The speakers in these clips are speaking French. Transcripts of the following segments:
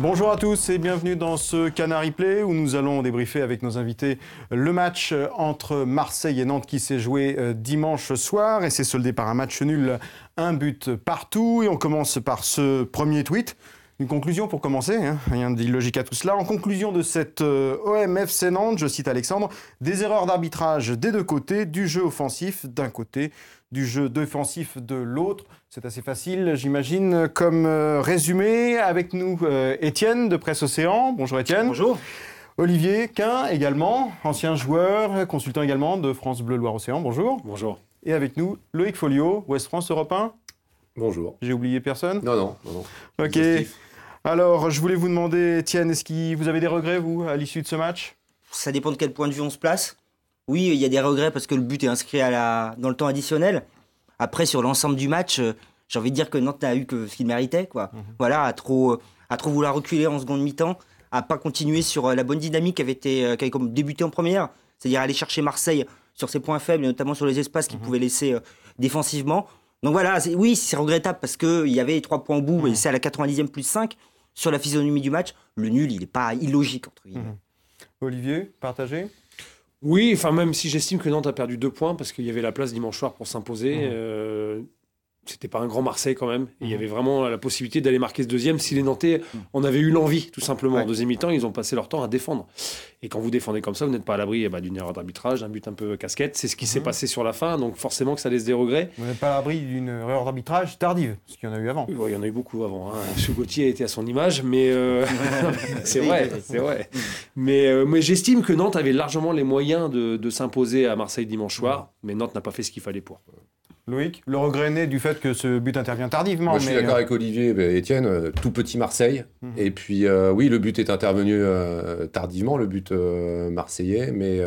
Bonjour à tous et bienvenue dans ce Canard Replay où nous allons débriefer avec nos invités le match entre Marseille et Nantes qui s'est joué dimanche soir et s'est soldé par un match nul, un but partout. Et on commence par ce premier tweet. Une conclusion pour commencer, rien d'illogique à tout cela. En conclusion de cette OM-FC Nantes, je cite Alexandre, des erreurs d'arbitrage des deux côtés, du jeu offensif d'un côté, du jeu défensif de l'autre. C'est assez facile, j'imagine, comme résumé. Avec nous, Étienne de Presse Océan. Bonjour Étienne. Bonjour. Olivier Quin également, ancien joueur, consultant également de France Bleu Loire-Océan. Bonjour. Bonjour. Et avec nous, Loïc Folio, Ouest France Europe 1. Bonjour. J'ai oublié personne ? Non. Ok. Alors, je voulais vous demander, Étienne, est-ce que vous avez des regrets, vous, à l'issue de ce match ? Ça dépend de quel point de vue on se place. Oui, il y a des regrets parce que le but est inscrit dans le temps additionnel. Après, sur l'ensemble du match, j'ai envie de dire que Nantes n'a eu que ce qu'il méritait, quoi. Voilà, à trop vouloir reculer en seconde mi-temps, à pas continuer sur la bonne dynamique qui avait débuté en première, c'est-à-dire aller chercher Marseille sur ses points faibles, et notamment sur les espaces qu'il pouvait laisser défensivement. Donc voilà, c'est regrettable parce qu'il y avait 3 points au bout, et c'est à la 90e plus 5. Sur la physionomie du match, le nul, il n'est pas illogique, entre guillemets. Olivier, partagé ? Oui, même si j'estime que Nantes a perdu 2 points parce qu'il y avait la place dimanche soir pour s'imposer. C'était pas un grand Marseille quand même. Et il y avait vraiment la possibilité d'aller marquer ce deuxième si les Nantais en avaient eu l'envie, tout simplement. En deuxième mi-temps, ils ont passé leur temps à défendre. Et quand vous défendez comme ça, vous n'êtes pas à l'abri d'une erreur d'arbitrage, d'un but un peu casquette. C'est ce qui s'est passé sur la fin, donc forcément que ça laisse des regrets. Vous n'êtes pas à l'abri d'une erreur d'arbitrage tardive, ce qu'il y en a eu avant. Oui, il y en a eu beaucoup avant. M. Gauthier a été à son image, mais c'est vrai. Mais j'estime que Nantes avait largement les moyens de s'imposer à Marseille dimanche soir, mais Nantes n'a pas fait ce qu'il fallait pour. Loïc, le regret naît du fait que ce but intervient tardivement. Moi, je suis d'accord avec Olivier et Étienne, tout petit Marseille. Et puis, oui, le but est intervenu tardivement, le but marseillais, mais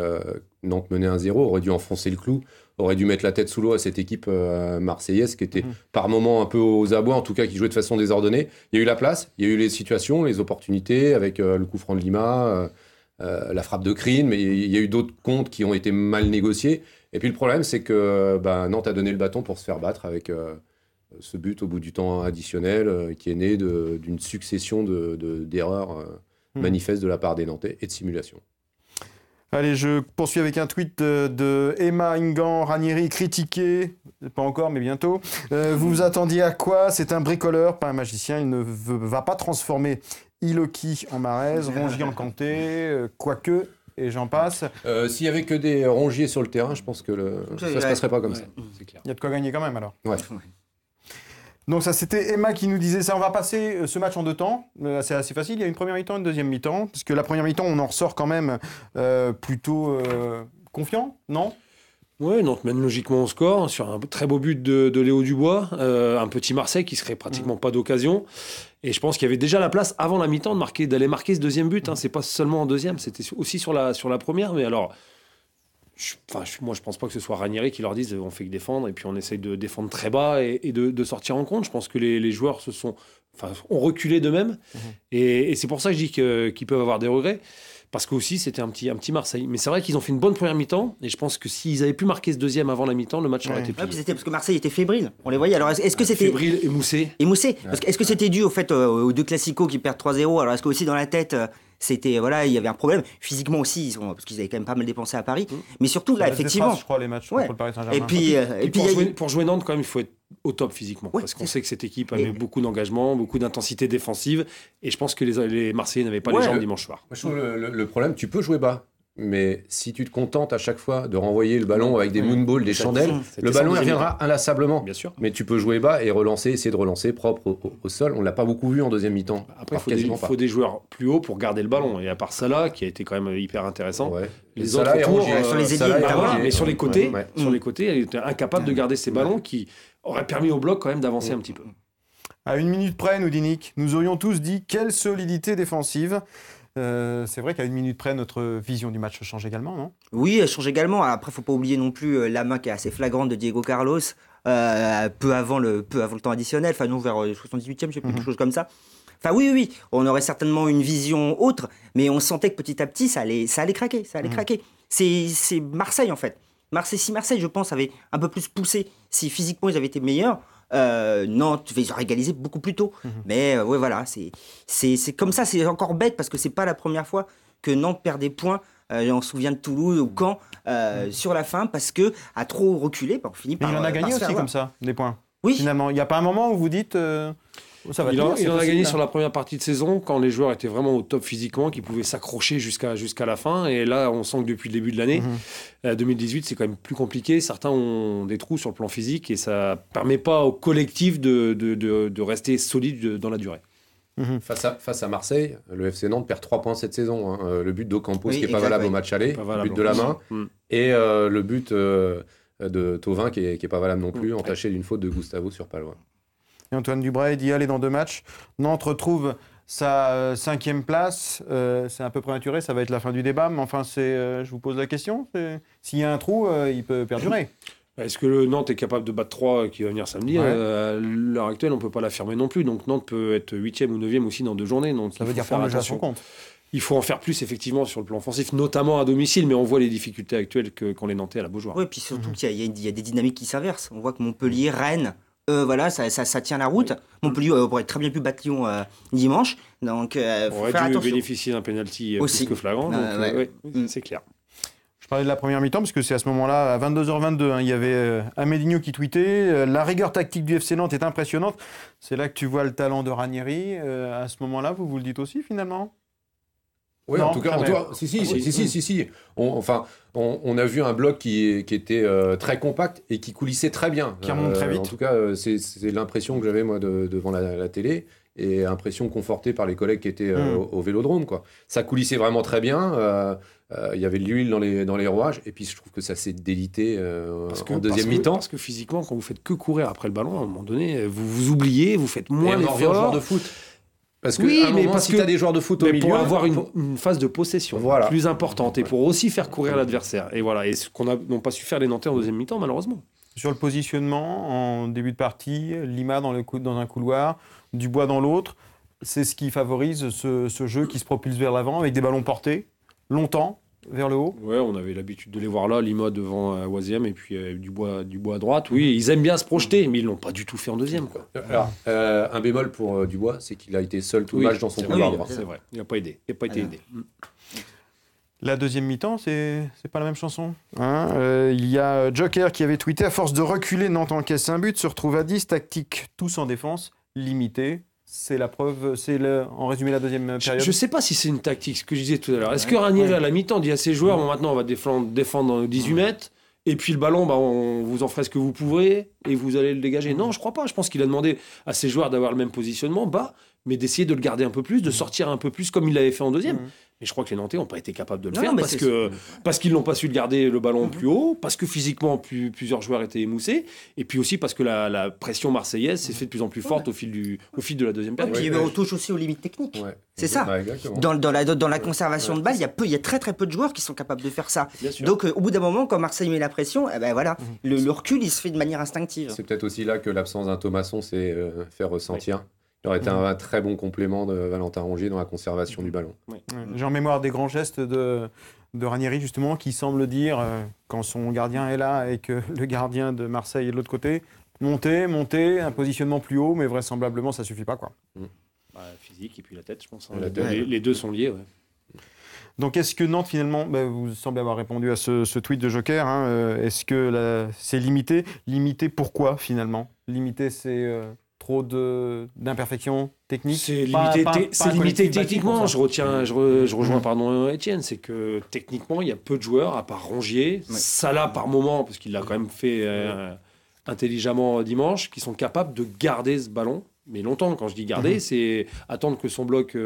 Nantes menait 1-0, aurait dû enfoncer le clou, aurait dû mettre la tête sous l'eau à cette équipe marseillaise qui était par moments un peu aux abois, en tout cas qui jouait de façon désordonnée. Il y a eu la place, il y a eu les situations, les opportunités, avec le coup franc de Lima, la frappe de Crine, mais il y a eu d'autres comptes qui ont été mal négociés. Et puis le problème, c'est que Nantes a donné le bâton pour se faire battre avec ce but au bout du temps additionnel qui est né d'une succession d'erreurs manifestes de la part des Nantais et de simulations. Allez, je poursuis avec un tweet de Emma Ingan Ranieri, critiqué, pas encore mais bientôt. Vous vous attendiez à quoi ? C'est un bricoleur, pas un magicien, il ne va pas transformer Iloki en Mahrez, Rongier en Kanté, quoique... Et j'en passe. S'il n'y avait que des rongiers sur le terrain, je pense que ça ne se passerait pas comme ça. C'est clair. Il y a de quoi gagner quand même alors. Ouais. Donc ça, c'était Emma qui nous disait ça. On va passer ce match en 2 temps. C'est assez facile. Il y a une première mi-temps, une deuxième mi-temps. Parce que la première mi-temps, on en ressort quand même plutôt confiant, non ? Oui, Nantes mène logiquement au score sur un très beau but de Léo Dubois, un petit Marseille qui ne se crée pratiquement pas d'occasion. Et je pense qu'il y avait déjà la place avant la mi-temps d'aller marquer ce deuxième but. C'est pas seulement en deuxième, c'était aussi sur la première. Mais alors, moi je pense pas que ce soit Ranieri qui leur dise on fait que défendre et puis on essaye de défendre très bas et de sortir en compte. Je pense que les joueurs ont reculé d'eux-mêmes. Et c'est pour ça que je dis qu'ils peuvent avoir des regrets. Parce que aussi c'était un petit Marseille. Mais c'est vrai qu'ils ont fait une bonne première mi-temps. Et je pense que s'ils avaient pu marquer ce deuxième avant la mi-temps, le match aurait été plié. C'était parce que Marseille était fébrile. On les voyait. Alors est-ce que c'était fébrile, émoussé. Parce que est-ce que c'était dû au fait aux 2 classicos qui perdent 3-0 ? Alors est-ce que aussi dans la tête c'était il y avait un problème physiquement aussi parce qu'ils avaient quand même pas mal dépensé à Paris. Mais surtout là effectivement. Je crois les matchs contre le Paris Saint-Germain. Et puis pour jouer Nantes quand même il faut être au top physiquement parce qu'on sait que cette équipe avait beaucoup d'engagement, beaucoup d'intensité défensive et je pense que les Marseillais n'avaient pas les jambes dimanche soir. Moi, je trouve le problème, tu peux jouer bas. Mais si tu te contentes à chaque fois de renvoyer le ballon avec des moonballs, des chandelles, le ballon reviendra inlassablement. Bien sûr. Mais tu peux jouer bas et essayer de relancer propre au sol. On ne l'a pas beaucoup vu en deuxième mi-temps. Après, il faut des joueurs plus hauts pour garder le ballon. Et à part Salah, qui a été quand même hyper intéressant, les autres autour, sur les ailiers, mais sur les côtés, elle était incapable de garder ces ballons qui auraient permis au bloc quand même d'avancer un petit peu. À 1 minute près, nous dit Nick, nous aurions tous dit quelle solidité défensive. C'est vrai qu'à 1 minute près, notre vision du match change également, non ? Oui, elle change également. Après, il ne faut pas oublier non plus la main qui est assez flagrante de Diego Carlos, peu avant le temps additionnel, nous vers le 78e, je sais plus, quelque chose comme ça. Oui, on aurait certainement une vision autre, mais on sentait que petit à petit, ça allait craquer, C'est Marseille, en fait. Si Marseille, je pense, avait un peu plus poussé, si physiquement ils avaient été meilleurs, Nantes, ils ont égalisé beaucoup plus tôt. Mais ouais, voilà, c'est comme ça, c'est encore bête parce que c'est pas la première fois que Nantes perd des points. On se souvient de Toulouse au Caen sur la fin parce que à trop reculer, on finit Mais par. il en a gagné par se aussi faire comme ça, des points. Oui. Finalement, il n'y a pas un moment où vous dites ça va Il tenir, en c'est a possible, gagné là. sur la première partie de saison quand les joueurs étaient vraiment au top physiquement, qu'ils pouvaient s'accrocher jusqu'à la fin. Et là, on sent que depuis le début de l'année, 2018, c'est quand même plus compliqué. Certains ont des trous sur le plan physique et ça permet pas au collectif de rester solide dans la durée. Face à Marseille, le FC Nantes perd 3 points cette saison. Hein. Le but d'Ocampos Oui, qui n'est pas exact, valable oui. au match aller, Pas le valable. but de la main, Mm. et le but de Thauvin qui est pas valable non plus, Mm. entaché d'une faute de Gustavo sur Palois. Et Antoine Dubray dit allez dans 2 matchs. Nantes retrouve sa 5e place. C'est un peu prématuré, ça va être la fin du débat, mais enfin, je vous pose la question. S'il y a un trou, il peut perdurer. Est-ce que le Nantes est capable de battre 3 qui va venir samedi? Ouais. À l'heure actuelle, on ne peut pas l'affirmer non plus. Donc Nantes peut être 8e ou 9e aussi dans 2 journées. Donc Ça il veut faut dire faire prendre le jeu à son attention. compte. Il faut en faire plus effectivement sur le plan offensif, notamment à domicile, mais on voit les difficultés actuelles qu'ont les Nantais à la Beaujoire. Oui, puis surtout qu'il y a des dynamiques qui s'inversent. On voit que Montpellier, Rennes, voilà, ça tient la route. Montpellier aurait très bien pu battre Lyon dimanche. Donc, On faut aurait faire dû attention. bénéficier d'un penalty Aussi. plus que flagrant. Donc, Ouais. ouais, Mm. c'est clair. Je parlais de la première mi-temps parce que c'est à ce moment-là, à 22h22, il y avait Amédinho qui tweetait la rigueur tactique du FC Nantes est impressionnante. C'est là que tu vois le talent de Ranieri. À ce moment-là, vous le dites aussi finalement? Oui, Non, en tout cas, jamais. si. On a vu un bloc qui était très compact et qui coulissait très bien. Qui remonte très vite. En tout cas, c'est l'impression que j'avais moi devant la télé et impression confortée par les collègues qui étaient au Vélodrome, quoi. Ça coulissait vraiment très bien. Il y avait de l'huile dans les rouages et puis je trouve que ça s'est délité en deuxième mi-temps. Parce que physiquement, quand vous faites que courir après le ballon, à un moment donné, vous vous oubliez, vous faites Et moins on en revient aux joueurs d'efforts. de foot. Parce que Oui, à un mais moment, parce si que- tu as des joueurs de foot au Mais milieu, pour avoir une phase de possession Voilà. plus importante et pour aussi faire courir l'adversaire. Et voilà, et ce n'ont pas su faire les Nantais en deuxième mi-temps, malheureusement. Sur le positionnement, en début de partie, Lima dans un couloir, Dubois dans l'autre, c'est ce qui favorise ce jeu qui se propulse vers l'avant avec des ballons portés longtemps vers le haut. Ouais, on avait l'habitude de les voir là, Lima devant Oisem et puis Dubois à droite. Oui, ils aiment bien se projeter, mais ils l'ont pas du tout fait en deuxième, quoi. Alors, un bémol pour Dubois, c'est qu'il a été seul tout le Oui, match dans son c'est couloir vrai, droit. c'est vrai. Il n'a pas aidé. Il n'a pas été aidé. La deuxième mi-temps, c'est pas la même chanson. Il y a Joker qui avait tweeté à force de reculer, Nantes encaisse un but, se retrouve à 10, tactique tous en défense, limité. C'est la preuve, en résumé la deuxième période. Je ne sais pas si c'est une tactique, ce que je disais tout à l'heure. Est-ce que Ranieri, à la mi-temps, dit à ses joueurs, bon, maintenant on va défendre dans 18 mètres, et puis le ballon, on vous en ferez ce que vous pourrez, et vous allez le dégager? Non, je crois pas. Je pense qu'il a demandé à ses joueurs d'avoir le même positionnement, mais d'essayer de le garder un peu plus, de sortir un peu plus comme il l'avait fait en deuxième. Mais je crois que les Nantais n'ont pas été capables de le faire parce qu'ils n'ont pas su garder le ballon plus haut, parce que physiquement plusieurs joueurs étaient émoussés, et puis aussi parce que la pression marseillaise s'est fait de plus en plus forte au fil de la deuxième Et période. puis on touche aussi aux limites techniques. Ouais. C'est ça. Ouais, exactement. Dans la conservation de balle, il y a très très peu de joueurs qui sont capables de faire ça. Bien sûr. Donc au bout d'un moment, quand Marseille met la pression, voilà, le recul il se fait de manière instinctive. C'est peut-être aussi là que l'absence d'un Thomasson s'est fait ressentir. Il aurait été un très bon complément de Valentin Rongier dans la conservation du ballon. J'ai en mémoire des grands gestes de Ranieri, justement, qui semble dire, quand son gardien est là et que le gardien de Marseille est de l'autre côté, monter, un positionnement plus haut, mais vraisemblablement, ça suffit pas, quoi. Physique et puis la tête, je pense. La tête. Les deux sont liés. Ouais. Donc, est-ce que Nantes, finalement, vous semblez avoir répondu à ce tweet de Joker, est-ce que c'est limité? Limité pourquoi, finalement? Limité, c'est trop d'imperfections techniques? C'est Pas limité, un collectif techniquement. bâti pour ça. Je rejoins Étienne, c'est que techniquement, il y a peu de joueurs, à part Rongier, Salah par moment, parce qu'il l'a quand même fait intelligemment dimanche, qui sont capables de garder ce ballon. Mais longtemps, quand je dis garder, c'est attendre que son bloc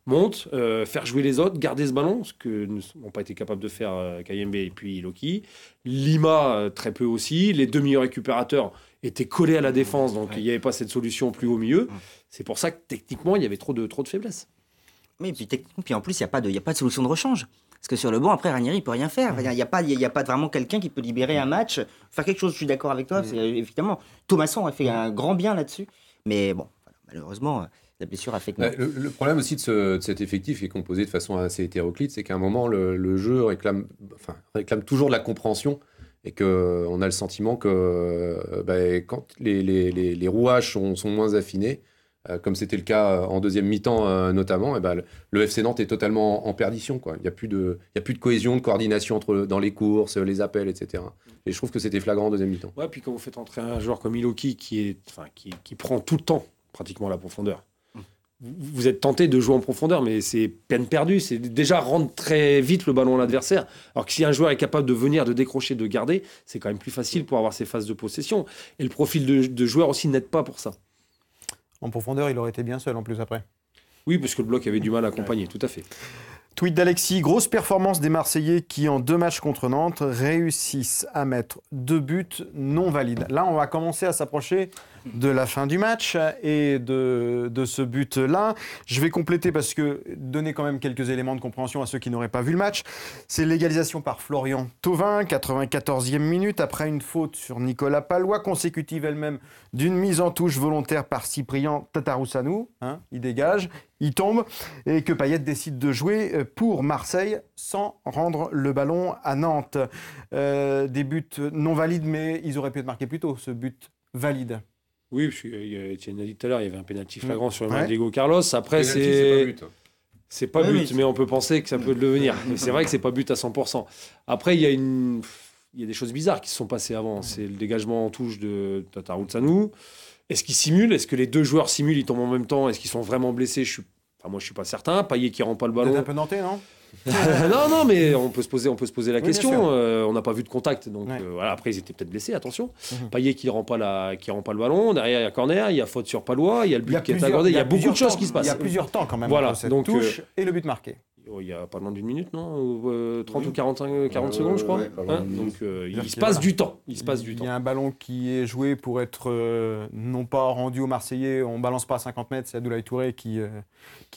monte, faire jouer les autres, garder ce ballon, ce que n'ont pas été capables de faire Kayembe et puis Loki. Lima, très peu aussi. Les deux meilleurs récupérateurs étaient collés à la défense, donc il n'y avait pas cette solution plus haut milieu. C'est pour ça que techniquement, il y avait trop de faiblesses. Oui, puis en plus, il n'y a pas de solution de rechange. Parce que sur le banc, après, Ranieri, il ne peut rien faire. Il n'y a pas vraiment quelqu'un qui peut libérer un match, faire quelque chose. Je suis d'accord avec toi. C'est, évidemment, Thomasson a fait un grand bien là-dessus. Mais bon, malheureusement, la blessure a fait que... Le problème aussi de cet effectif qui est composé de façon assez hétéroclite, c'est qu'à un moment, le jeu réclame toujours de la compréhension et qu'on a le sentiment que quand les rouages sont moins affinés, comme c'était le cas en deuxième mi-temps notamment, le FC Nantes est totalement en perdition, quoi. Il n'y a plus de cohésion, de coordination dans les courses, les appels, etc. Et je trouve que c'était flagrant en deuxième mi-temps. Ouais, puis quand vous faites entrer un joueur comme Iloki qui prend tout le temps pratiquement la profondeur, vous êtes tenté de jouer en profondeur, mais c'est peine perdue. C'est déjà rendre très vite le ballon à l'adversaire. Alors que si un joueur est capable de venir, de décrocher, de garder, c'est quand même plus facile pour avoir ses phases de possession. Et le profil de joueur aussi n'aide pas pour ça. En profondeur, il aurait été bien seul en plus après. Oui, parce que le bloc avait du mal à accompagner, tout à fait. Tweet d'Alexis, grosse performance des Marseillais qui, en 2 matchs contre Nantes, réussissent à mettre 2 buts non valides. Là, on va commencer à s'approcher de la fin du match et de ce but-là. Je vais compléter parce que donner quand même quelques éléments de compréhension à ceux qui n'auraient pas vu le match. C'est l'égalisation par Florian Thauvin, 94e minute, après une faute sur Nicolas Pallois, consécutive elle-même d'une mise en touche volontaire par Cyprien Tatarusanu. Il dégage, il tombe, et que Payet décide de jouer pour Marseille sans rendre le ballon à Nantes. Des buts non valides, mais ils auraient pu être marqués plus tôt, ce but valide. Oui, parce que Etienne a dit tout à l'heure, il y avait un pénalty flagrant sur le match Diego Carlos. Après, c'est pas but, mais on peut penser que ça peut le devenir. Mais c'est vrai que c'est pas but à 100%. Après, il y a des choses bizarres qui se sont passées avant. C'est le dégagement en touche de Tatarusanu. Est-ce qu'ils simulent ? Est-ce que les deux joueurs simulent, ils tombent en même temps ? Est-ce qu'ils sont vraiment blessés ? Moi, je suis pas certain. Payet qui rend pas le ballon. Vous êtes un peu nantais, non ? Non, mais on peut se poser la question. On n'a pas vu de contact, donc Ouais. voilà. Après, ils étaient peut-être blessés. Attention. Payet qui rend pas le ballon. Derrière, il y a corner, il y a faute sur Pallois, il y a le but qui est accordé. Il y a beaucoup de choses qui se passent. Il y a plusieurs temps quand même Voilà, entre cette donc, touche et le but marqué. Il y a pas loin d'une minute, non 30 ou 40 secondes, je crois. Ouais, pas loin d'une Donc il qu'il se y passe a- du temps. Il y a un ballon qui est joué pour être non pas rendu aux Marseillais, on balance pas à 50 mètres, c'est Abdoulaye Touré qui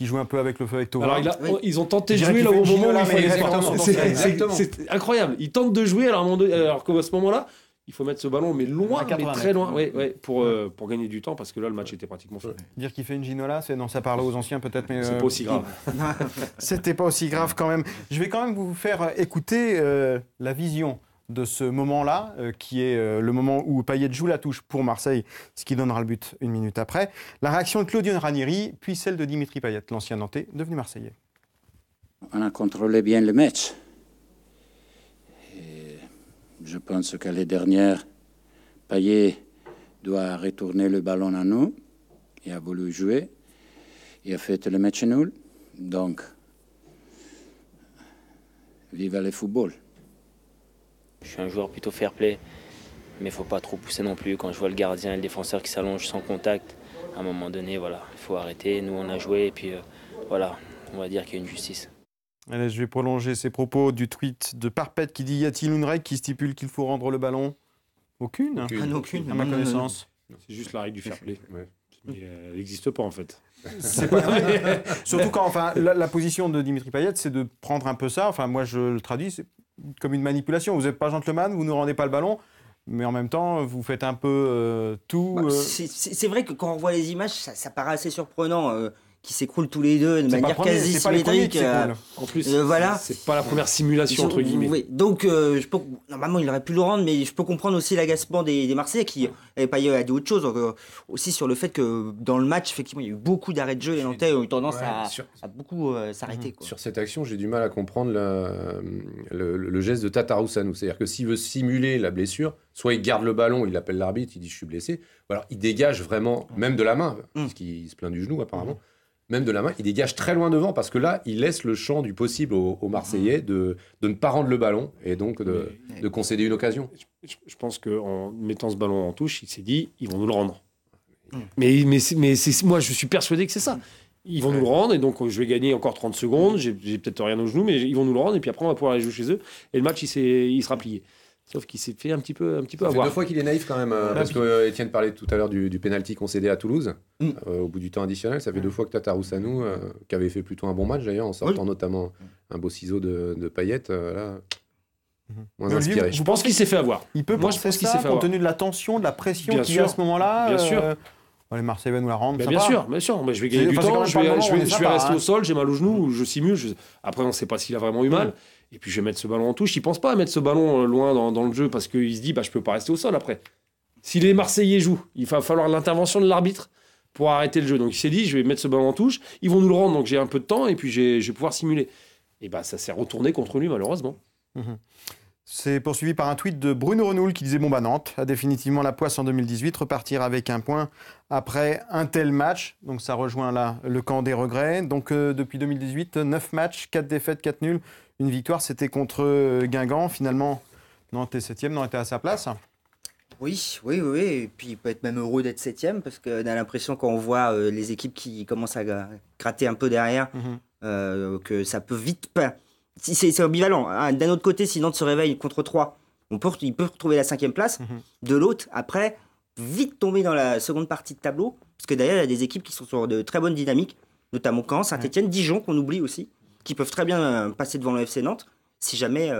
joue un peu avec le feu avec Thauvin. Alors ils ont tenté de Je dirais jouer qu'il là fait au une moment où ginola, il fallait mais se exactement, faire. exactement. C'est incroyable. Ils tentent de jouer alors qu'à ce moment-là, il faut mettre ce ballon mais loin, À 80 mais très loin, mètres. pour gagner du temps parce que là le match était pratiquement fait. Dire qu'il fait une ginola, ça parle aux anciens peut-être, mais C'est pas aussi grave. C'était pas aussi grave quand même. Je vais quand même vous faire écouter la vision de ce moment-là, qui est le moment où Payet joue la touche pour Marseille, ce qui donnera le but une minute après. La réaction de Claudio Ranieri, puis celle de Dimitri Payet, l'ancien Nantais, devenu Marseillais. On a contrôlé bien le match. Et je pense que les dernières, Payet doit retourner le ballon à nous. Il a voulu jouer. Il a fait le match nul. Donc, vive le football. Je suis un joueur plutôt fair play, mais il ne faut pas trop pousser non plus. Quand je vois le gardien et le défenseur qui s'allongent sans contact, à un moment donné, voilà, il faut arrêter. Nous, on a joué et puis voilà, on va dire qu'il y a une justice. Allez, je vais prolonger ces propos du tweet de Parpet qui dit « Y a-t-il une règle qui stipule qu'il faut rendre le ballon ?» Aucune. Aucune. À ma connaissance. C'est juste la règle du fair play. Ouais. Mais elle n'existe pas en fait. C'est pas... Surtout quand la position de Dimitri Payet, c'est de prendre un peu ça. Enfin, moi, je le traduis c'est comme une manipulation. Vous n'êtes pas gentleman, vous ne rendez pas le ballon, mais en même temps, vous faites un peu tout. C'est vrai que quand on voit les images, ça paraît assez surprenant. Qui s'écroulent tous les deux de C'est manière pas le premier, quasi c'est pas les premiers symétrique. qui s'écroulent. En plus, voilà. c'est pas la première simulation entre guillemets. Oui. Donc, normalement, il aurait pu le rendre, mais je peux comprendre aussi l'agacement des Marseillais qui n'avaient pas dit autre chose. Aussi sur le fait que dans le match, effectivement, il y a eu beaucoup d'arrêts de jeu et les Nantais ont eu tendance à beaucoup s'arrêter. Quoi. Sur cette action, j'ai du mal à comprendre le geste de Tatarusanu. C'est-à-dire que s'il veut simuler la blessure, soit il garde le ballon, il appelle l'arbitre, il dit « je suis blessé », ou alors il dégage vraiment, même de la main, parce qu'il se plaint du genou apparemment, même de la main, il dégage très loin devant, parce que là, il laisse le champ du possible aux Marseillais de ne pas rendre le ballon, et donc de concéder une occasion. Je pense qu'en mettant ce ballon en touche, il s'est dit, ils vont nous le rendre. Mais moi, je suis persuadé que c'est ça. Ils vont nous le rendre, et donc je vais gagner encore 30 secondes, j'ai peut-être rien au genou, mais ils vont nous le rendre, et puis après, on va pouvoir aller jouer chez eux, et le match, il sera plié. Sauf qu'il s'est fait un petit peu Ça fait avoir. 2 fois qu'il est naïf quand même, parce que Étienne parlait tout à l'heure du pénalty concédé à Toulouse, au bout du temps additionnel. Ça fait 2 fois que Tatarusanu, qui avait fait plutôt un bon match d'ailleurs, en sortant notamment un beau ciseau de Payet, là, moins Olivier, inspiré. Je pense qu'il s'est fait avoir. Il peut Moi, je penser pense qu'il ça s'est fait compte avoir. tenu de la tension, de la pression Bien qu'il y a à sûr. ce moment-là. Bien sûr. les Marseillais vont nous la rendre. Bien sûr. Moi, je vais gagner du temps, je vais rester au sol, j'ai mal au genou, je simule. Après, on ne sait pas s'il a vraiment eu mal. Et puis, je vais mettre ce ballon en touche. Il ne pense pas à mettre ce ballon loin dans le jeu parce qu'il se dit, je ne peux pas rester au sol après. Si les Marseillais jouent, il va falloir l'intervention de l'arbitre pour arrêter le jeu. Donc, il s'est dit, je vais mettre ce ballon en touche. Ils vont nous le rendre, donc j'ai un peu de temps et puis je vais pouvoir simuler. Et ça s'est retourné contre lui, malheureusement. C'est poursuivi par un tweet de Bruno Renoul qui disait Nantes a définitivement la poisse en 2018, repartir avec un point après un tel match. Donc ça rejoint là le camp des regrets. Donc depuis 2018, 9 matchs, 4 défaites, 4 nuls, une victoire. C'était contre Guingamp. Finalement, Nantes est 7e, Nantes était à sa place. Oui. Et puis il peut être même heureux d'être 7e parce qu'on a l'impression quand on voit les équipes qui commencent à gratter un peu derrière, que ça peut vite... C'est ambivalent. D'un autre côté, si Nantes se réveille contre 3, il peut retrouver la 5e place. De l'autre, après, vite tomber dans la seconde partie de tableau. Parce que d'ailleurs, il y a des équipes qui sont sur de très bonnes dynamiques, notamment Caen, Saint-Etienne, Dijon, qu'on oublie aussi, qui peuvent très bien passer devant le FC Nantes, si jamais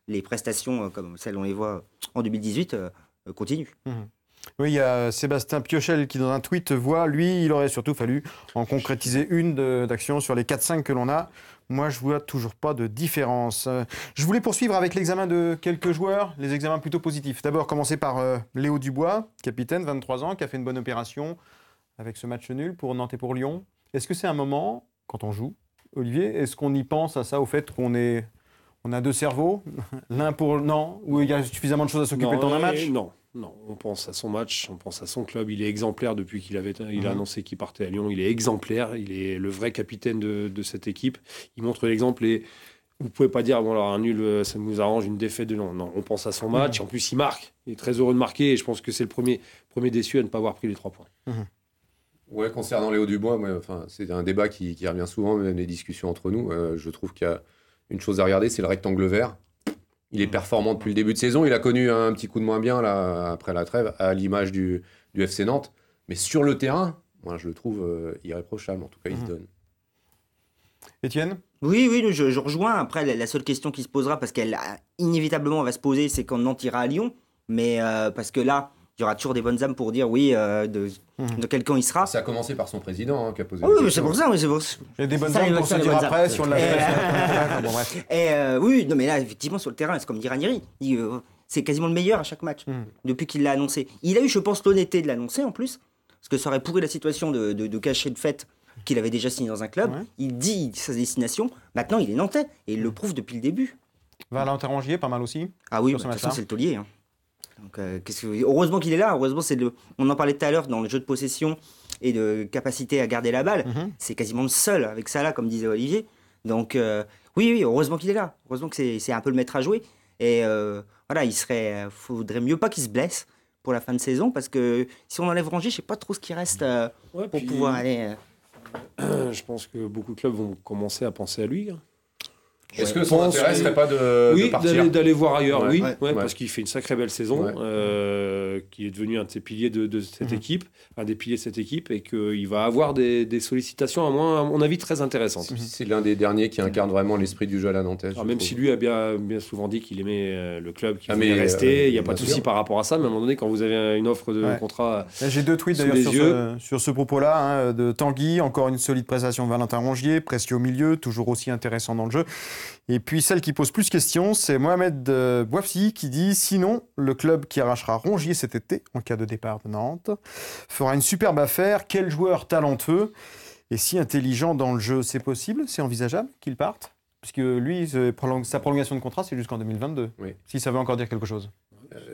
les prestations, comme celles on les voit en 2018, continuent. Oui, il y a Sébastien Piochel qui, dans un tweet, il aurait surtout fallu en concrétiser une d'action sur les 4-5 que l'on a. Moi, je ne vois toujours pas de différence. Je voulais poursuivre avec l'examen de quelques joueurs, les examens plutôt positifs. D'abord, commencer par Léo Dubois, capitaine, 23 ans, qui a fait une bonne opération avec ce match nul pour Nantes et pour Lyon. Est-ce que c'est un moment, quand on joue, Olivier, est-ce qu'on y pense à ça, au fait qu'on a deux cerveaux, l'un pour... Non, ou il y a suffisamment de choses à s'occuper le temps d'un match? Non, on pense à son match, on pense à son club. Il est exemplaire depuis qu'il a annoncé qu'il partait à Lyon. Il est exemplaire, il est le vrai capitaine de cette équipe. Il montre l'exemple et vous ne pouvez pas dire, alors un nul, ça nous arrange, une défaite de Lyon. Non, on pense à son match. En plus, il marque. Il est très heureux de marquer et je pense que c'est le premier déçu à ne pas avoir pris les 3 points. Ouais, concernant Léo Dubois, c'est un débat qui revient souvent, même les discussions entre nous. Je trouve qu'il y a une chose à regarder, c'est le rectangle vert. Il est performant depuis le début de saison. Il a connu un petit coup de moins bien là, après la trêve, à l'image du FC Nantes. Mais sur le terrain, moi, je le trouve irréprochable. En tout cas, il se donne. Étienne ? Oui, je rejoins. Après, la seule question qui se posera, parce qu'elle inévitablement va se poser, c'est quand Nantes ira à Lyon. Mais parce que là, il y aura toujours des bonnes âmes pour dire de quel camp il sera. Ça a commencé par son président qui a posé. Oui, c'est pour ça. Il y a des bonnes âmes pour se dire après si on l'a Oui, non, mais là, effectivement, sur le terrain, c'est comme dit Ranieri. C'est quasiment le meilleur à chaque match depuis qu'il l'a annoncé. Il a eu, je pense, l'honnêteté de l'annoncer en plus, parce que ça aurait pourri la situation de cacher le fait qu'il avait déjà signé dans un club. Il dit sa destination. Maintenant, il est nantais et il le prouve depuis le début. Valentin Rongier, pas mal aussi. Ah oui, de toute façon, c'est le taulier. Donc, heureusement qu'il est là. Heureusement, on en parlait tout à l'heure dans le jeu de possession et de capacité à garder la balle. C'est quasiment le seul avec ça là, comme disait Olivier. Donc oui, heureusement qu'il est là. Heureusement que c'est un peu le maître à jouer. Et voilà, faudrait mieux pas qu'il se blesse pour la fin de saison parce que si on enlève Rongier, je sais pas trop ce qui reste pour pouvoir aller. Je pense que beaucoup de clubs vont commencer à penser à lui. Est-ce que son intérêt serait pas de partir d'aller voir ailleurs, parce qu'il fait une sacrée belle saison, qu'il est devenu un de ses piliers de cette équipe, un des piliers de cette équipe, et qu'il va avoir des sollicitations, à mon avis, très intéressantes. C'est l'un des derniers qui incarne vraiment l'esprit du jeu à la Nantaise. Même si lui a bien souvent dit qu'il aimait le club, qu'il voulait rester, il n'y a pas de souci par rapport à ça, mais à un moment donné, quand vous avez une offre de contrat. J'ai 2 tweets d'ailleurs sur ce propos-là, de Tanguy, encore une solide prestation de Valentin Rongier, presque au milieu, toujours aussi intéressant dans le jeu. Et puis celle qui pose plus questions, c'est Mohamed Bouafsi qui dit « Sinon, le club qui arrachera Rongier cet été, en cas de départ de Nantes, fera une superbe affaire. Quel joueur talentueux et si intelligent dans le jeu. C'est possible, c'est envisageable qu'il parte ? Parce que lui, sa prolongation de contrat, c'est jusqu'en 2022. Oui. Si ça veut encore dire quelque chose.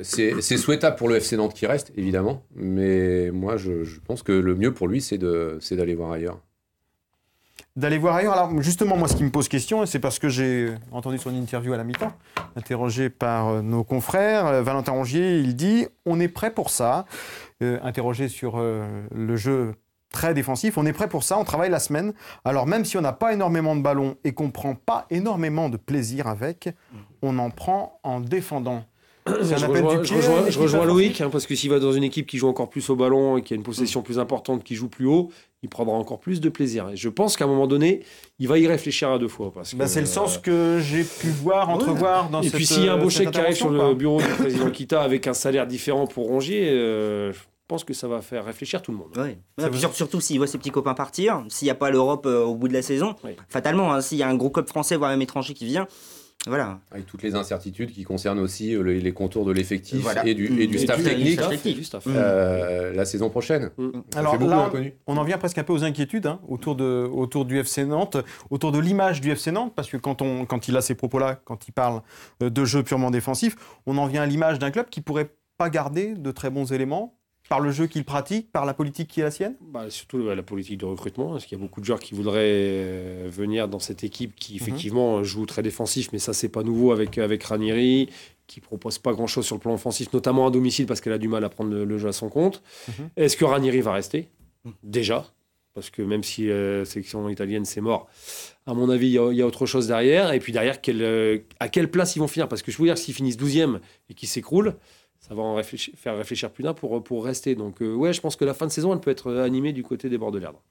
C'est souhaitable pour le FC Nantes qui reste, évidemment. Mais moi, je pense que le mieux pour lui, c'est d'aller voir ailleurs. D'aller voir ailleurs. Alors justement, moi, ce qui me pose question, c'est parce que j'ai entendu son interview à la mi-temps, interrogé par nos confrères. Valentin Rongier, il dit « On est prêt pour ça ». Interrogé sur le jeu très défensif, on est prêt pour ça, on travaille la semaine. Alors même si on n'a pas énormément de ballons et qu'on ne prend pas énormément de plaisir avec, on en prend en défendant. Je rejoins Loïc, parce que s'il va dans une équipe qui joue encore plus au ballon et qui a une possession plus importante, qui joue plus haut, il prendra encore plus de plaisir. Et je pense qu'à un moment donné, il va y réfléchir à 2 fois. C'est le sens que j'ai pu entrevoir dans cette. Et puis s'il y a un beau chèque qui arrive sur le bureau du président Kita avec un salaire différent pour Rongier, pense que ça va faire réfléchir tout le monde. Ouais. Surtout s'il voit ses petits copains partir, s'il n'y a pas l'Europe au bout de la saison, fatalement, hein, s'il y a un gros club français, voire même étranger qui vient, voilà. Avec toutes les incertitudes qui concernent aussi les contours de l'effectif et du staff technique la saison prochaine. Alors là, on en vient presque un peu aux inquiétudes autour du FC Nantes, autour de l'image du FC Nantes, parce que quand il a ces propos-là, quand il parle de jeu purement défensif, on en vient à l'image d'un club qui ne pourrait pas garder de très bons éléments par le jeu qu'il pratique, par la politique qui est la sienne ? Surtout la politique de recrutement, parce qu'il y a beaucoup de joueurs qui voudraient venir dans cette équipe qui effectivement joue très défensif, mais ça c'est pas nouveau avec Ranieri, qui propose pas grand-chose sur le plan offensif, notamment à domicile parce qu'elle a du mal à prendre le jeu à son compte. Est-ce que Ranieri va rester ? Déjà, parce que même si la sélection italienne c'est mort, à mon avis il y a autre chose derrière, et puis derrière à quelle place ils vont finir, parce que je veux dire s'ils finissent 12e et qu'ils s'écroulent, ça va faire réfléchir plus d'un pour rester. Donc, je pense que la fin de saison, elle peut être animée du côté des bords de l'Erdre.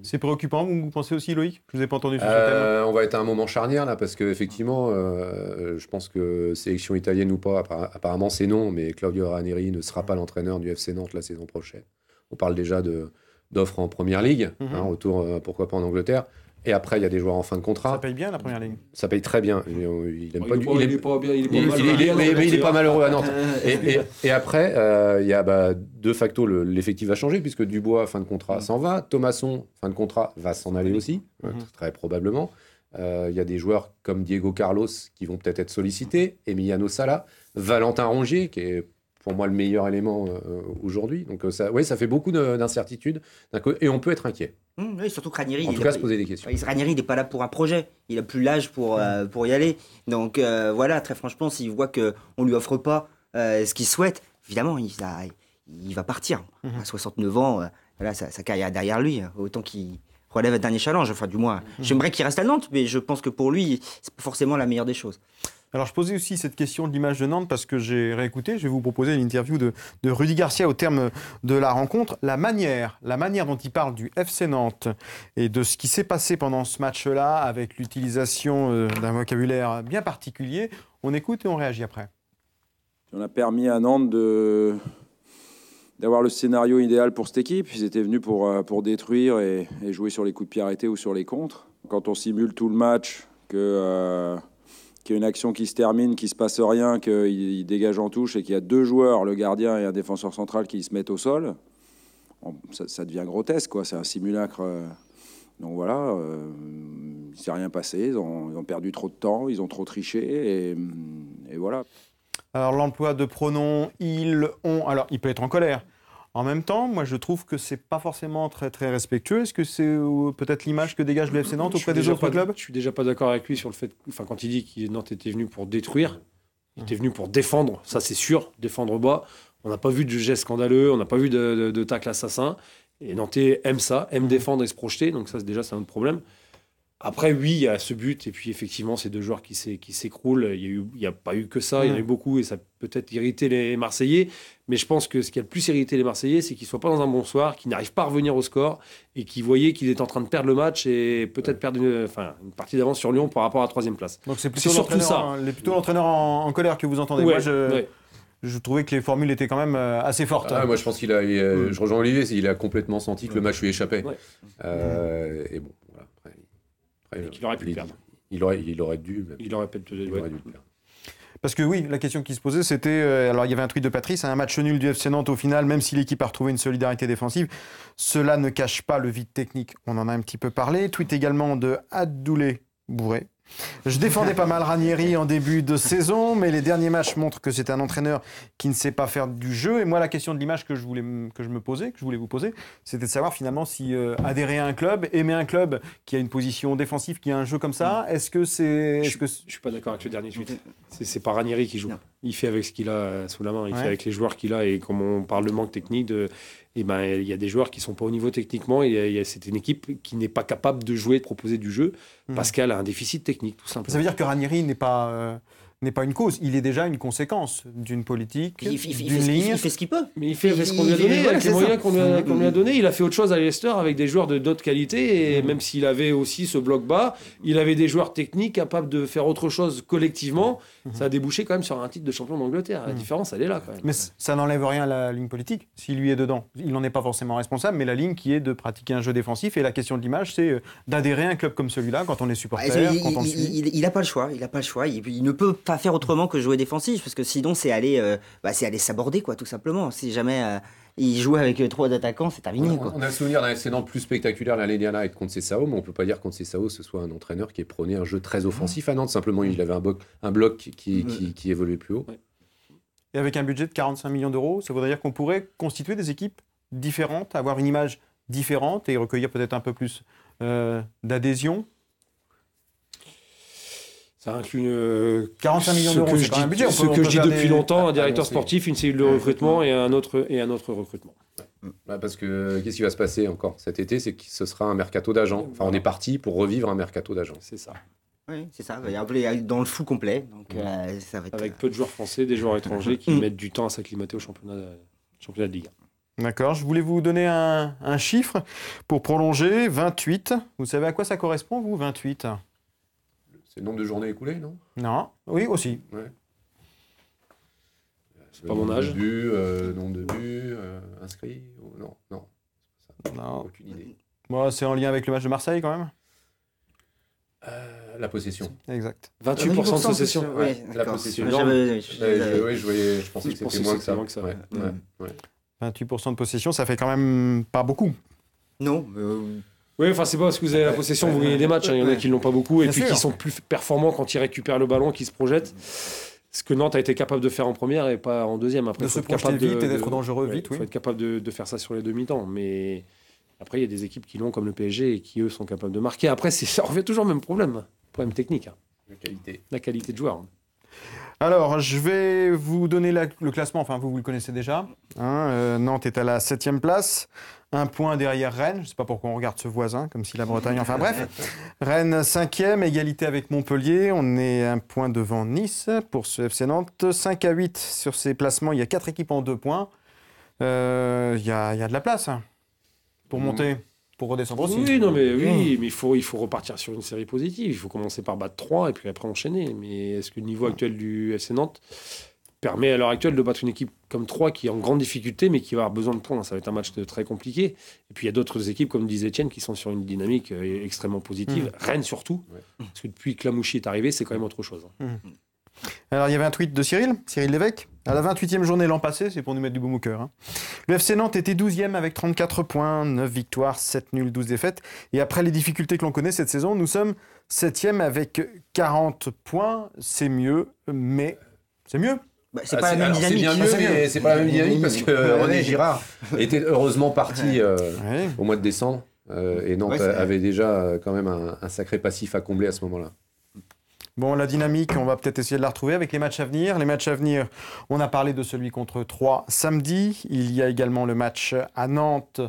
C'est préoccupant, vous pensez aussi, Loïc ? Je ne vous ai pas entendu sur ce thème. On va être à un moment charnière, là, parce qu'effectivement, je pense que sélection italienne ou pas, apparemment c'est non, mais Claudio Ranieri ne sera pas l'entraîneur du FC Nantes la saison prochaine. On parle déjà d'offres en Première Ligue, autour, pourquoi pas en Angleterre. Et après, il y a des joueurs en fin de contrat. Ça paye bien la Première ligne. Ça paye très bien. Il est pas malheureux à Nantes. Et après, il y a de facto l'effectif va changer puisque Dubois, fin de contrat, s'en va. Thomasson, fin de contrat, va s'en aller aussi, très probablement. Il y a des joueurs comme Diego Carlos qui vont peut-être être sollicités. Emiliano Sala, Valentin Rongier, qui est pour moi le meilleur élément aujourd'hui. Donc ça fait beaucoup d'incertitudes. Et on peut être inquiet. Oui, surtout que Ranieri, en tout cas, se poser des questions. Ranieri n'est pas là pour un projet. Il n'a plus l'âge pour y aller. Donc voilà, très franchement, s'il voit qu'on ne lui offre pas ce qu'il souhaite, évidemment, il va partir. À 69 ans, sa carrière derrière lui. Autant qu'il relève un dernier challenge. Enfin, du moins, j'aimerais qu'il reste à Nantes, mais je pense que pour lui, c'est pas forcément la meilleure des choses. Alors, je posais aussi cette question de l'image de Nantes parce que j'ai réécouté. Je vais vous proposer une interview de Rudy Garcia au terme de la rencontre. La manière dont il parle du FC Nantes et de ce qui s'est passé pendant ce match-là avec l'utilisation d'un vocabulaire bien particulier. On écoute et on réagit après. On a permis à Nantes d'avoir le scénario idéal pour cette équipe. Ils étaient venus pour détruire et jouer sur les coups de pied arrêtés ou sur les contres. Quand on simule tout le match, qu'il y a une action qui se termine, qu'il ne se passe rien, qu'il dégage en touche et qu'il y a deux joueurs, le gardien et un défenseur central, qui se mettent au sol, ça devient grotesque, quoi. C'est un simulacre. Donc voilà, il ne s'est rien passé, ils ont perdu trop de temps, ils ont trop triché et voilà. Alors l'emploi de pronoms « ils »,« on », alors il peut être en colère. En même temps, moi je trouve que c'est pas forcément très très respectueux. Est-ce que c'est peut-être l'image que dégage le FC Nantes auprès des autres clubs ? Je suis déjà pas d'accord avec lui sur le fait, quand il dit que Nantes était venu pour détruire, il était venu pour défendre, ça c'est sûr, défendre bas. On n'a pas vu de geste scandaleux, on n'a pas vu de tacle assassin. Et Nantais aime ça, aime défendre et se projeter, donc ça déjà c'est un autre problème. Après, oui, il y a ce but, et puis effectivement, ces deux joueurs qui s'écroulent. Il n'y a pas eu que ça, il y en a eu beaucoup, et ça peut être irrité les Marseillais. Mais je pense que ce qui a le plus irrité les Marseillais, c'est qu'ils ne soient pas dans un bon soir, qu'ils n'arrivent pas à revenir au score, et qu'ils voyaient qu'il est en train de perdre le match, et peut-être perdre une partie d'avance sur Lyon par rapport à la 3e place. Donc c'est surtout ça. Plutôt l'entraîneur en colère que vous entendez. Ouais, moi, je trouvais que les formules étaient quand même assez fortes. Moi, je pense je rejoins Olivier, il a complètement senti que le match lui échappait. Et bon, voilà. Il aurait pu le perdre. Il aurait dû. Il aurait peut-être dû le perdre. Parce que oui, la question qui se posait, c'était... alors, il y avait un tweet de Patrice, un match nul du FC Nantes au final, même si l'équipe a retrouvé une solidarité défensive, cela ne cache pas le vide technique. On en a un petit peu parlé. Tweet également de Adoulé Bourré. Je défendais pas mal Ranieri en début de saison, mais les derniers matchs montrent que c'est un entraîneur qui ne sait pas faire du jeu. Et moi, la question de l'image que je voulais vous poser, c'était de savoir finalement si adhérer à un club, aimer un club qui a une position défensive, qui a un jeu comme ça, est-ce que c'est... Je suis pas d'accord avec le dernier tweet. C'est pas Ranieri qui joue. Non. Il fait avec ce qu'il a sous la main, il fait avec les joueurs qu'il a. Et comme on parle de manque technique, il y a des joueurs qui ne sont pas au niveau techniquement. C'est une équipe qui n'est pas capable de jouer, de proposer du jeu, parce qu'elle a un déficit technique, tout simplement. Ça veut dire que Ranieri n'est pas n'est pas une cause, il est déjà une conséquence d'une politique, Il d'une ligne. il fait ce qu'il peut. Mais il fait ce qu'on lui a donné, avec les moyens qu'on lui a donné. Il a fait autre chose à Leicester avec des joueurs de d'autres qualités. Et même s'il avait aussi ce bloc bas, il avait des joueurs techniques capables de faire autre chose collectivement. Ça a débouché quand même sur un titre de champion d'Angleterre. La différence, elle est là quand même. Mais ça n'enlève rien à la ligne politique. S'il lui est dedans, il n'en est pas forcément responsable, mais la ligne qui est de pratiquer un jeu défensif. Et la question de l'image, c'est d'adhérer à un club comme celui-là quand on est supporter, quand on suit. Il n'a pas le choix. Il ne peut pas faire autrement que jouer défensif, parce que sinon c'est aller s'aborder, quoi, tout simplement. Si jamais il joue avec 3 attaquants, c'est terminé. Quoi. On a le souvenir d'un FC Nantes plus spectaculaire l'année dernière avec Conceição, mais on ne peut pas dire que Conceição ce soit un entraîneur qui ait prôné un jeu très offensif à Nantes. Simplement, il avait un bloc qui évoluait plus haut. Et avec un budget de 45 millions d'euros, ça voudrait dire qu'on pourrait constituer des équipes différentes, avoir une image différente et recueillir peut-être un peu plus d'adhésion. Ça inclut 45 millions d'euros, c'est quand même un budget. Ce que je dis depuis longtemps, un directeur sportif, une cellule de recrutement et un autre recrutement. Parce que qu'est-ce qui va se passer encore cet été, c'est que ce sera un mercato d'agents. Enfin, on est parti pour revivre un mercato d'agents. C'est ça. Oui, c'est ça. Il va y avoir dans le flou complet. Donc, ça va être... Avec peu de joueurs français, des joueurs étrangers qui mettent du temps à s'acclimater au championnat de Ligue 1. D'accord, je voulais vous donner un chiffre pour prolonger, 28. Vous savez à quoi ça correspond, vous, 28 ? C'est le nombre de journées écoulées, non ? Non, oui, aussi. Ouais. C'est pas mon âge. Nombre de buts inscrits Non. Non. Aucune idée. Bon, c'est en lien avec le match de Marseille, quand même ? La possession. Exact. 28% de possession. Oui, La d'accord. possession. Je Je pensais que c'était moins que ça. Ouais. 28% de possession, ça fait quand même pas beaucoup. Non. Oui, enfin, c'est pas parce que vous avez la possession, vous gagnez des matchs. Il y en a qui l'ont pas beaucoup et Bien puis sûr. qui sont plus performants quand ils récupèrent le ballon, qui se projettent. Ce que Nantes a été capable de faire en première et pas en deuxième. Après, De faut se être projeter capable vite et d'être dangereux vite, Il oui. faut être capable de faire ça sur les demi-temps. Mais après, il y a des équipes qui l'ont, comme le PSG, et qui, eux, sont capables de marquer. Après, ça revient toujours au même problème technique. La qualité de joueur. Alors, je vais vous donner le classement. Enfin, vous le connaissez déjà. Nantes est à la 7e place. 1 point derrière Rennes. Je ne sais pas pourquoi on regarde ce voisin, comme si la Bretagne... Enfin bref. Rennes 5e, égalité avec Montpellier. On est 1 point devant Nice pour ce FC Nantes. 5 à 8 sur ces placements. Il y a 4 équipes en 2 points. Il y a de la place pour monter, pour redescendre aussi. Oui, mais il faut repartir sur une série positive. Il faut commencer par battre 3 et puis après enchaîner. Mais est-ce que le niveau actuel du FC Nantes permet à l'heure actuelle de battre une équipe comme 3 qui est en grande difficulté mais qui va avoir besoin de points? Ça va être un match très compliqué. Et puis il y a d'autres équipes, comme disait Etienne, qui sont sur une dynamique extrêmement positive. Rennes surtout. Parce que depuis que Lamouchi est arrivé, c'est quand même autre chose. Alors, il y avait un tweet de Cyril Lévesque. À la 28e journée l'an passé, c'est pour nous mettre du baume au cœur. Le FC Nantes était 12e avec 34 points, 9 victoires, 7 nuls, 12 défaites. Et après les difficultés que l'on connaît cette saison, nous sommes 7e avec 40 points. C'est mieux, mais c'est mieux. C'est pas la même dynamique. C'est bien mieux, mais c'est pas la même dynamique parce que René Girard était heureusement parti au mois de décembre. Et Nantes avait déjà quand même un sacré passif à combler à ce moment-là. Bon, la dynamique, on va peut-être essayer de la retrouver avec les matchs à venir. Les matchs à venir, on a parlé de celui contre 3 samedi. Il y a également le match à Nantes.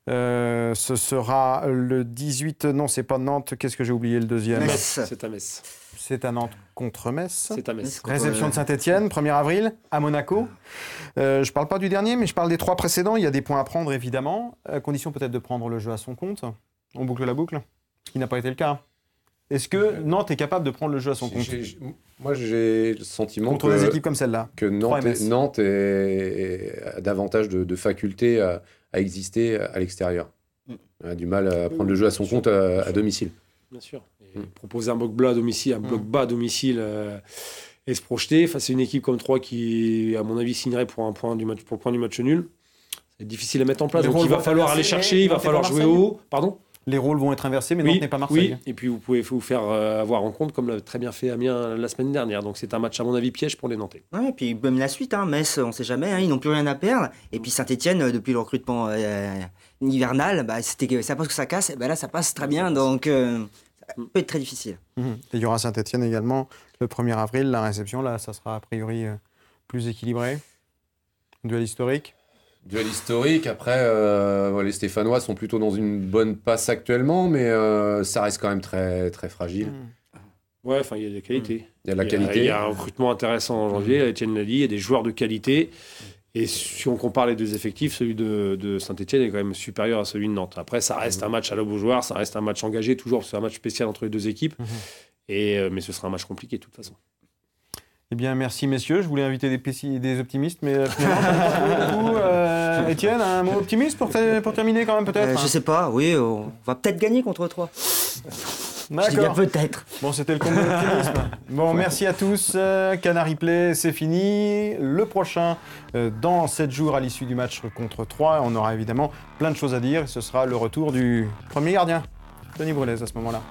Ce sera le 18... Non, c'est pas Nantes. Qu'est-ce que j'ai oublié le deuxième ? Metz. C'est à Metz. C'est à Nantes contre Metz. C'est à Metz. Réception de Saint-Etienne, 1er avril, à Monaco. Je ne parle pas du dernier, mais je parle des 3 précédents. Il y a des points à prendre, évidemment. À condition peut-être de prendre le jeu à son compte. On boucle la boucle, ce qui n'a pas été le cas. Est-ce que Nantes est capable de prendre le jeu à son compte ? Moi, j'ai le sentiment contre des équipes comme celle-là. Que Nantes a davantage de faculté à exister à l'extérieur. Elle a du mal à prendre le jeu à son compte à domicile. Bien sûr. Proposer un bloc bas à domicile, à domicile et se projeter face à une équipe comme 3 qui, à mon avis, signerait pour le point du match nul. C'est difficile à mettre en place. Donc il va falloir aller chercher, il va falloir jouer haut. Pardon ? Les rôles vont être inversés, mais Nantes n'est pas Marseille. Oui, et puis vous pouvez vous faire avoir en compte, comme l'a très bien fait Amiens la semaine dernière. Donc c'est un match, à mon avis, piège pour les Nantais. Ouais, et puis même la suite, Metz, on ne sait jamais, ils n'ont plus rien à perdre. Et puis Saint-Etienne, depuis le recrutement hivernal, ça passe que ça casse, et là ça passe très bien, donc ça peut être très difficile. Et il y aura Saint-Etienne également le 1er avril, la réception, là ça sera a priori plus équilibré. Duel historique. Duel historique, après, les Stéphanois sont plutôt dans une bonne passe actuellement, mais ça reste quand même très, très fragile. Ouais, enfin, il y a des qualités. Il y a de la qualité. Il y a un recrutement intéressant en janvier. Etienne l'a dit, il y a des joueurs de qualité. Et si on compare les deux effectifs, celui de Saint-Etienne est quand même supérieur à celui de Nantes. Après, ça reste un match à la Beaujoire, ça reste un match engagé, toujours, c'est un match spécial entre les deux équipes. Mais ce sera un match compliqué de toute façon. Eh bien, merci messieurs. Je voulais inviter des optimistes, mais finalement, Étienne, un mot optimiste pour terminer quand même peut-être Je sais pas, oui, on va peut-être gagner contre 3. Je dis bien peut-être. Bon, c'était le combo d'optimisme. Bon, merci à tous. Canard Replay, c'est fini. Le prochain, dans 7 jours à l'issue du match contre 3, on aura évidemment plein de choses à dire. Ce sera le retour du premier gardien, Denis Brulez, à ce moment-là.